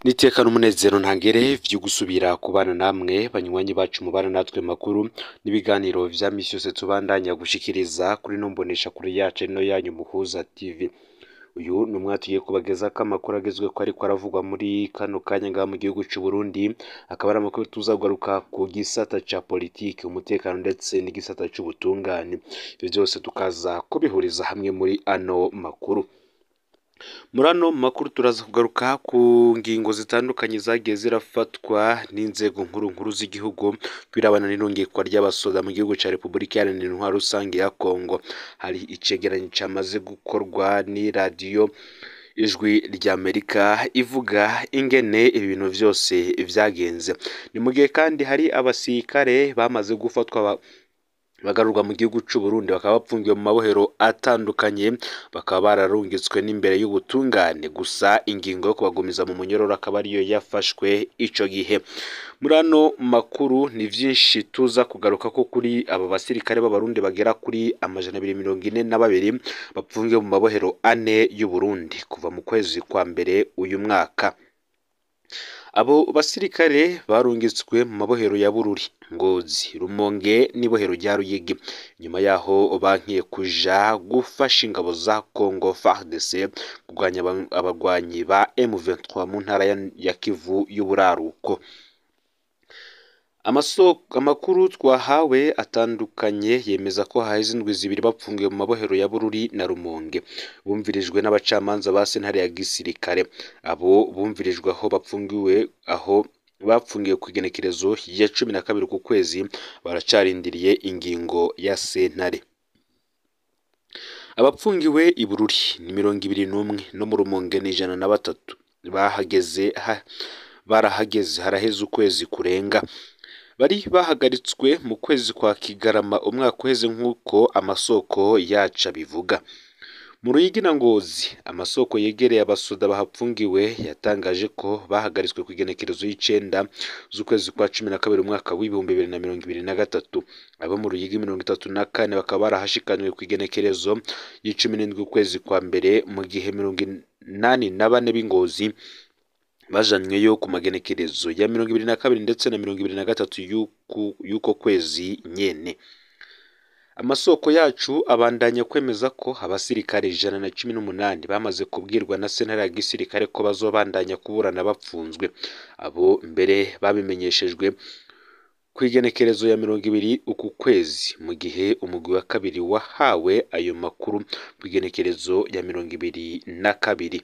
Nitekana umunezero ntangere vyo gusubira kubana namwe banywanyi bacu mubana natwe makuru n'ibiganiro vya misi yose tubandanya gushikiriza kuri nombonesha kuri yacu no yanyu Muhuza TV. Uyu numwatuye kubageza ko amakuru agezwe ko ariko aravugwa muri kano kanya ngaha mu gihugu c'u Burundi, akaba ari amakuru tuzagaruka ku gisata ca politike, umutekano ndetse n'igisata c'ubutungane. Ivyo vyose tukaza kubihuriza hamwe muri ano makuru. Muri ano makuru turaza kugaruka ku ngingo zitandukanye zagiye zirafatwa n'inzego nkuru z'igihugu kwirabana n'irungikwa ry'abasoda mu gihugu ca Repubulika Iharanira Intwaro Rusange ya Kongo. Hari icegeranyo camaze gukorwa n'iradiyo Ijwi ry'Amerika ivuga ingene ibintu vyose vyagenze. Ni mu gihe kandi hari abasirikare bamaze gufatwa bagarurwa mu gihugu c'u Burundi, bakaba bapfungiwe mu mabohero atandukanye, bakaba bararungitswe n'imbere y'ubutungane, gusa ingingo yo kubagumiza mu munyororo akaba ariyo yafashwe ico gihe. Muri ano makuru ni vyinshi tuza kugaruka ko kuri aba basirikare b'abarundi bagera kuri 242 bapfungiwe mu mabohero ane y'u Burundi kuva mu kwezi kwa mbere uyu mwaka. Abo basirikare barungitswe mu mabohero ya Bururi, Ngozi, Rumonge n'ibohero rya Ruyigi. Nyuma yaho bankiye kuja gufasha ingabo za Congo FARDC kugwanya abagwanyi ba M23 mu ntara ya Kivu y'uburaruko. Amakuru twahawe atandukanye yemeza ko haheze indwi zibiri bapfungiwe mu mabohero ya Bururi na Rumonge, bumvirijwe n'abacamanza ba sentare ya gisirikare. Abo bumvirijwe aho bapfungiwe ku igenekerezo ya 12 ku kwezi, baracarindiriye ingingo ya sentare. Abapfungiwe i Bururi ni 21 no mu Rumonge ni 103 barahageze haraheze ukwezi kurenga. Bari bahagaritswe mu kwezi kwa Kigarama umwaka uheze nk'uko amasoko yaca bivuga. Mu Ruyigi na Ngozi, amasoko yegereye abasoda bahapfungiwe yatangaje ko bahagaritswe ku igenekerezo y'icenda z'ukwezi kwa 12 umwaka w'2023. Abo mu Ruyigi 34 bakaba barahashikanywe ku igenekerezo y'17 ukwezi kwa mbere, mu gihe 84 b'Ingozi bajanyweyo ku magenekerezo ya 22 ndetse na 23 y'uko kwezi nyene. Amasoko yacu abandanya kwemeza ko abasirikare 118 bamaze kubwirwa na sentare ya gisirikare ko bazobandanya kuburana bapfunzwe. Abo mbere babimenyeshejwe ku igenekerezo ya 20 uku kwezi, mu gihe umugwi wa kabiri wahawe ayo makuru ku igenekerezo ya 22.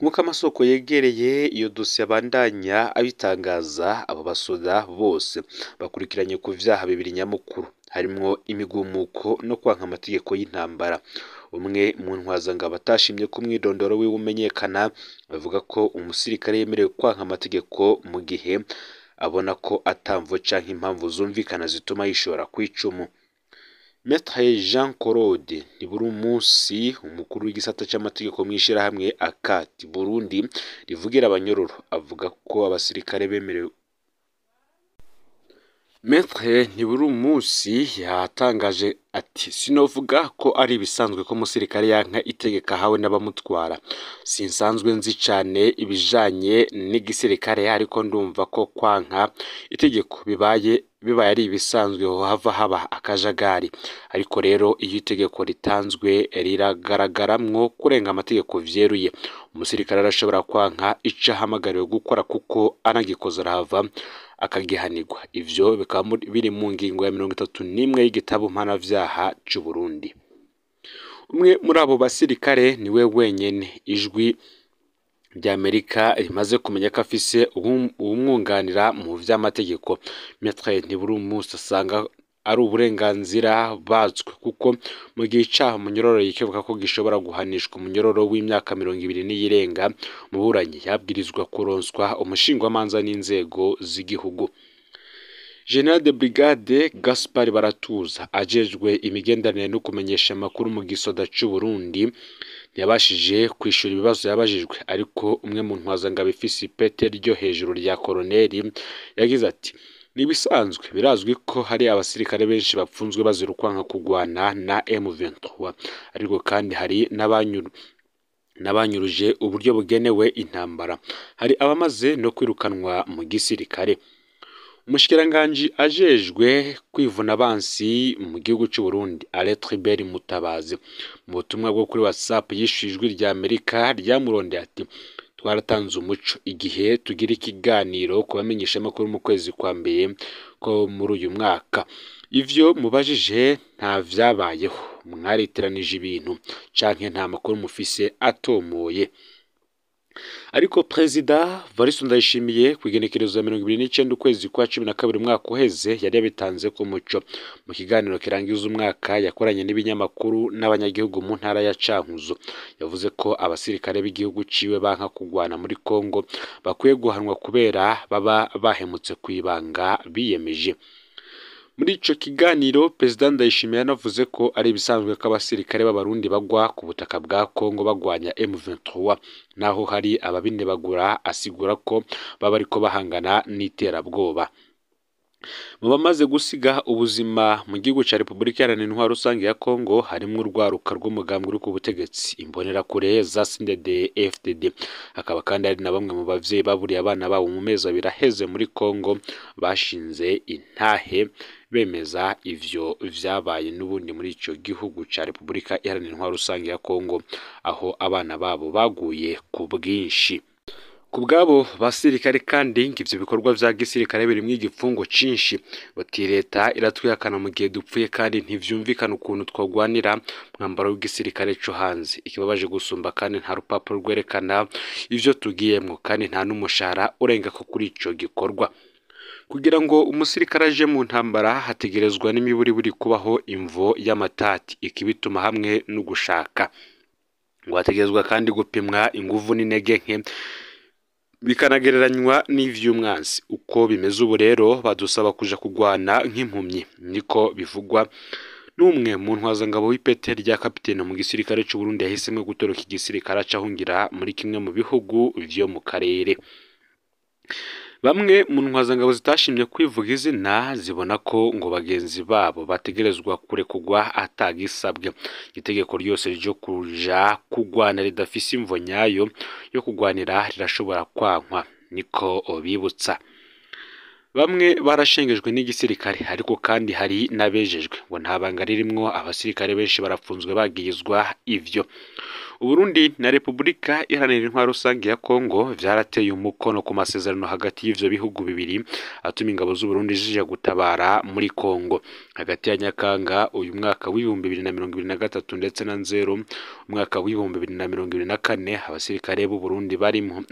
Nk'uko amasoko yegereye iyo dosiye abandanya abitangaza, abo basoda bose bakurikiranye ku vyaha bibiri nyamukuru, harimwo imigumuko no kwanka amategeko y'intambara. Umwe mu ntwazangabo atashimye ko umwidondoro wiwe umenyekana avuga ko umusirikare yemerewe kwanka amategeko mu gihe abona ko atamvo canke impamvu zumvikana zituma yishora kw'icumu. Maître Jean Claude Ntiburumunsi, umukuru w'igisata c'amategeko mw'ishirahamwe Akati Burundi rivugira abanyororo, avuga ko abasirikare bemerewe. Maître Ntiburumunsi yatangaje ati: "Sinovuga ko ari ibisanzwe ko umusirikare yanka itegeko ahawe n'abamutwara. Sinsanzwe nzi cane ibijanye n'igisirikare, ariko ndumva ko kwanka itegeko bibaye ari ibisanzwe hava haba akajagari. Ariko rero iyo itegeko ritanzwe riragaragaramwo kurenga amategeko vyeruye. Umusirikare arashobora kwanka ico ahamagariwe gukora, kuko anagikoze arahava akagihanirwa. Ivyo bikaba biri mu ngingo ya 31 y'igitabo mpanavyaha c'u Burundi." Umwe muri abo basirikare niwe wenyene Ijwi ry'Amerika rimaze kumenya ko afise uwumwunganira mu vy'amategeko. Maître Ntiburumunsi asanga ari uburenganzira batswe, kuko mu gihe icaha munyororo yikebuka ko gishobora guhanishwa umunyororo w'imyaka 20 n'iyirenga, muburanyi yabwirizwa kuronswa umushingwamanza n'inzego z'igihugu. General de Brigade Gaspard Baratuza ajejwe imigenderanire no kumenyesha amakuru mu gisoda c'u Burundi ntiyabashije kwishura ibibazo yabajijwe, ariko umwe mu ntwazangabo ifise ipete ryo hejuru rya koloneli yagize ati: "Nibisanzwe birazwi ko hari abasirikare benshi bapfunzwe bazira kwanka kugwana na M23, ariko kandi hari n'abanyuruje uburyo bugenewe intambara. Hari abamaze no kwirukanwa mu gisirikare. Umushikiranganji ajejwe kwivuna abansi mu gihugu cy'u Burundi, Alain Tribert Mutabazi, mu butumwa bwo kuri WhatsApp yishuye ijwi rya Amerika ryamurondeye ati: twaratanze umuco igihe tugira ikiganiro ku bamenyeshamakuru mu kwezi kwa mbere ko muri uyu mwaka. Ivyo mubajije nta vyabayeho, mwariteranije ibintu canke nta makuru mufise atomoye. Ariko Perezida Evariste Ndayishimiye ku igenekerezo ya 29 ukwezi kwa 12 umwaka uheze yari yabitanze ku muco mu kiganiro kirangiza umwaka yakoranye n'ibinyamakuru n'abanyagihugu mu ntara ya Cankuzo. Yavuze ko abasirikare b'igihugu ciwe banka kugwana muri Kongo bakwiye guhanwa kubera baba bahemutse kwibanga biyemeje. Muri ico kiganiro Perezida Ndayishimiye yanavuze ko ari ibisanzwe ko abasirikare b'abarundi bagwa ku butaka bwa Kongo bagwanya M23, naho hari ababinebagura asigura ko baba ariko bahangana n'iterabwoba. Mu bamaze gusiga ubuzima mu gihugu ca Repubulika Iharanira Intwaro Rusange ya Kongo harimwo urwaruka rw'umugambi uri ku butegetsi, imbonerakure za CNDD-FDD. Hakaba kandi hari na bamwe mu bavyeyi baburiye abana babo mu mezi abiri aheze muri Kongo bashinze intahe bemeza ivyo vyabaye n'ubundi muri ico gihugu ca Repubulika Iharanira Intwaro Rusange ya Kongo, aho abana babo baguye ku bwinshi. Kubwabo basirikare kandi ngivyo bikorwa vya gisirikare birimwo igifungo cinshi, bati leta iratwihakana mu gihe dupfuye kandi ntivyumvikana ukuntu twogwanira mwambaro w'igisirikare co hanze. Ikibabaje gusumba kandi nta rupapuro rwerekana ivyo tugiyemwo kandi nta n'umushahara urenga ko kuri ico gikorwa. Kugira ngo umusirikare aje mu ntambara hategerezwa n'imiburiburi kubaho imvo y'amatati, ikibituma hamwe no gushaka. Ngo hategerezwa kandi gupimwa inguvu n'intege nke bikanagereranywa n'ivy'umwansi. Uko bimeze ubu rero badusaba kuja kugwana nk'impumyi, niko bivugwa n'umwe mu ntwazangabo w'ipete rya kapitene mu gisirikare cy'u Burundi yahisemwe gutoroka igisirikare acahungira muri kimwe mu bihugu vyo mu karere. Bamwe mu ntwazangabo zitashimye kwivuga izina zibona ko ngo bagenzi babo bategerezwa kurekugwa atagisabwe. Itegeko ryose ryo kuja kugwana ridafise imvo nyayo yo kugwanira rirashobora kwankwa, niko bibutsa. Bamwe barashengejwe n'igisirikare, ariko kandi hari nabejejwe ngo nta banga ririmwo abasirikare benshi barapfunzwe bagiyizwa ivyo. Uburundi na Repubulika Iharanira Intwaro Rusange ya Kongo vyarateye umukono ku masezerano hagati y'ivyo bihugu bibiri atuma ingabo z'u Burundi zije gutabara muri Kongo. Hagati ya Nyakanga uyu mwaka w'2023 ndetse na Nzero umwaka w'2024 abasirikare b'u Burundi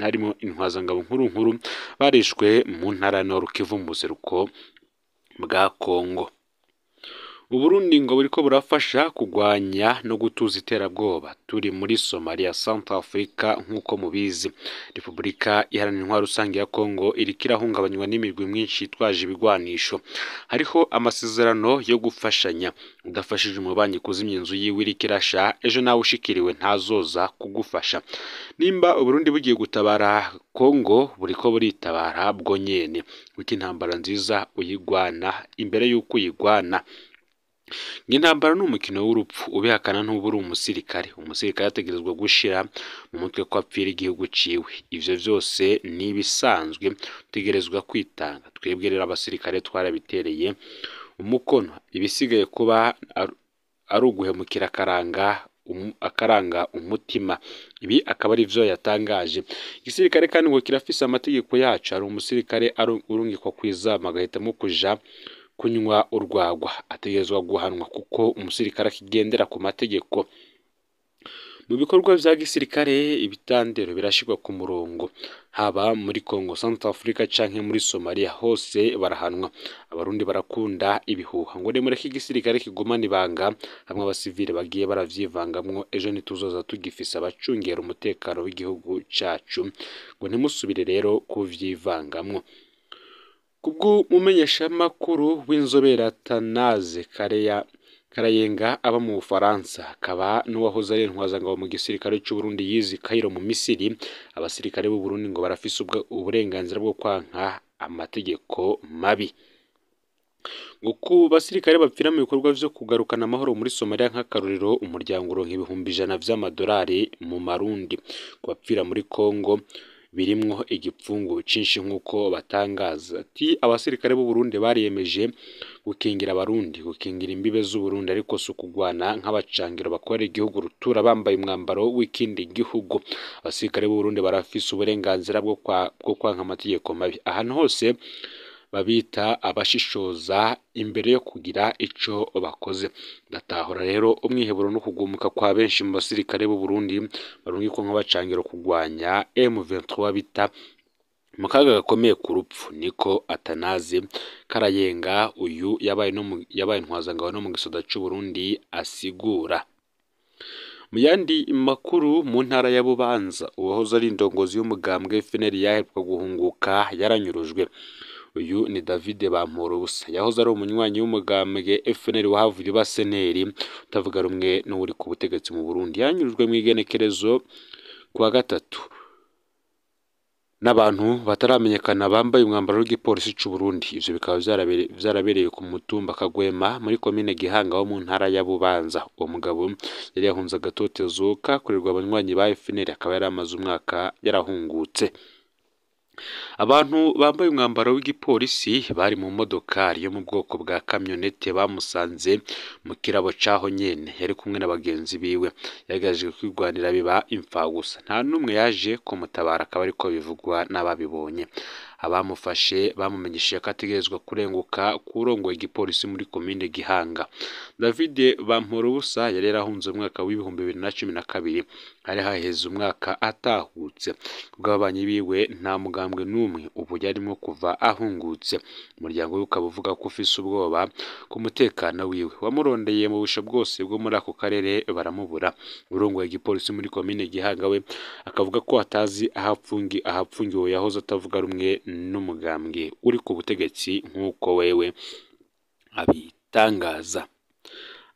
harimo intwazangabo nkuru barishwe mu ntara ya Nord Kivu mu buseruko bwa Kongo. Uburundi ngo buriko burafasha kugwanya no gutuza iterabwoba turi muri Somalia, Central Africa nk'uko mubizi. Repubulika Iharanira Intwaro Rusange ya Kongo iriko irahungabanywa n'imirwi myinshi itwaje ibigwanisho. Hariho amasezerano yo gufashanya, udafashije umubanyi kuzimya inzu yiwe iriko irasha, ejo nawe ushikiriwe ntazoza kugufasha. Nimba Uburundi bugiye gutabara Kongo buriko buritabara bwo nyene, kuko intambara nziza uyigwana imbere y'uko uyigwana. Ng'intambara n'umukino w'urupfu, ubihakana ntuburi umusirikare. Umusirikare ategerezwa gushira mu mutwe ko apfira igihugu ciwe. Ivyo vyose ni bisanzwe tegerezwa kwitanga. Twebwe rero abasirikare twarabitereye umukono, ibisigaye kuba ari uguhemukira akaranga umutima. Ibi akaba ari vyo yatangaje. Igisirikare kandi ngo kirafise amategeko yacu, ari umusirikare urungikwa kwizama agahitamo kuja kunywa urwagwa ategerezwa guhanwa kuko umusirikare akigendera ku mategeko. Mu bikorwa vya gisirikare ibitandero birashirwa ku murongo, haba muri Congo, Central Africa canke muri Somalia, hose barahanwa. Abarundi barakunda ibihuha ngo nemureke igisirikare kigumana ibanga, hamwe abasivile bagiye baravyivangamwo, ejo ntituzoza tugifise abacungera umutekano w'igihugu cacu, ngo ntimusubire rero kuvyivangamwo. Kubwo mumenyeshamakuru w'inzobere Atanaze Karayenga aba mu Bufaransa, akaba n'uwahoze ari intwazangabo mu gisirikare cy'u Burundi yizi Kairo mu Misiri, abasirikare b'u Burundi ngo barafise uburenganzira bwo kwanka amategeko mabi. ngo ku basirikare bapfira mu bikorwa vyo kugarukana amahoro muri Somalia nk'akarorero umuryango uronka ibihumbi 100 vy'amadolari mu marundi, ku bapfira muri Congo birimwo igipfungu cinshi nk'uko batangaza ati abasirikare b'u Burundi bariyemeje gukingira abarundi, gukingira imbibe z'u Burundi, ariko si ukugwana nk'abacangiro bakorera igihugu rutura bambaye umwambaro w'ikindi gihugu. Abasirikare b'u Burundi barafise uburenganzira bwo kwanka amategeko mabi ahantu hose babita abashishoza imbere yo kugira ico bakoze. Ndatahura rero umwiheburo no kugumuka kwa benshi mu basirikare b'u Burundi barungikwa nk'abacangiro kugwanya M23 bita mu kaga gakomeye ku rupfu. Niko Atanaze Karayenga uyu yabaye intwazangabo no mu gisoda c'u Burundi asigura. Mu yandi makuru mu ntara ya Bubanza uwahoze ari indongozi y'umugambwe FNL yaheruka guhunguka yaranyurujwe. Uyu ni David Bamporubusa yahoze ari umunywanyi w'umugambwe FNL wahavuye uba seneri utavuga rumwe n'uri ku butegetsi mu Burundi. Yanyurujwe mu igenekerezo kuwa gatatu n'abantu bataramenyekana bambaye umwambaro w'igipolisi c'u Burundi. Ivyo bikaba vyarabereye ku mutumba Kagwema muri komine Gihanga wo mu ntara ya Bubanza. Uwo mugabo yari yahunze agatotezo kakorerwa abanywanyi ba FNL, akaba yari amaze umwaka yarahungutse. Abantu bambaye umwambaro w'igipolisi bari mu modokari yo mu bwoko bwa kamyonete bamusanze mu kirabo caho nyene yari kumwe na bagenzi biwe. Yagerageje kwigwanira biba imfagusa, nta numwe yaje kumutabara, akaba ariko bivugwa n'ababibonye. Abamufashe bamumenyesheje ko ategerezwa kurenguka kurongoye igipolisi muri komine Gihanga. David Bamporubusa yari yarahunze umwaka w'ibihumbi 2012, hari haheze umwaka atahutse. Kubw'ababanyi biwe nta mugambwe n'umwe ubu yarimo kuva ahungutse. Umuryango we ukaba uvuga ko ufise ubwoba ku mutekano wiwe. Wamurondeye mu busho bwose bwo muri ako karere baramubura. Urongoye igipolisi muri komine Gihanga we akavuga ko atazi ahapfungiwe yahoze atavuga rumwe n'umugambwe uri ku butegetsi nk'uko wewe abitangaza.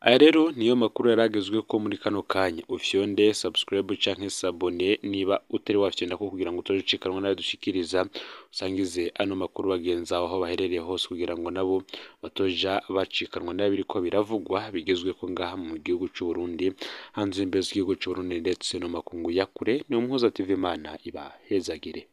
Aya rero niyo makuru yaragezwe ko muri kano kanya. Ufyonde subscribe canke sabone niba utari wafyonda ko kugira ngo utojikanwa nayo dushikiriza, usangize ano makuru bagenza aho baherereye hose kugira ngo nabo batoja bacikanwa nayo biriko biravugwa bigezwe ko ngaha mu gihugu c'u Burundi, hanze imbezi igihugu c'u Burundi ndetse no makungu ya kure. Ni Umuhoza TV, Imana iba hezagire.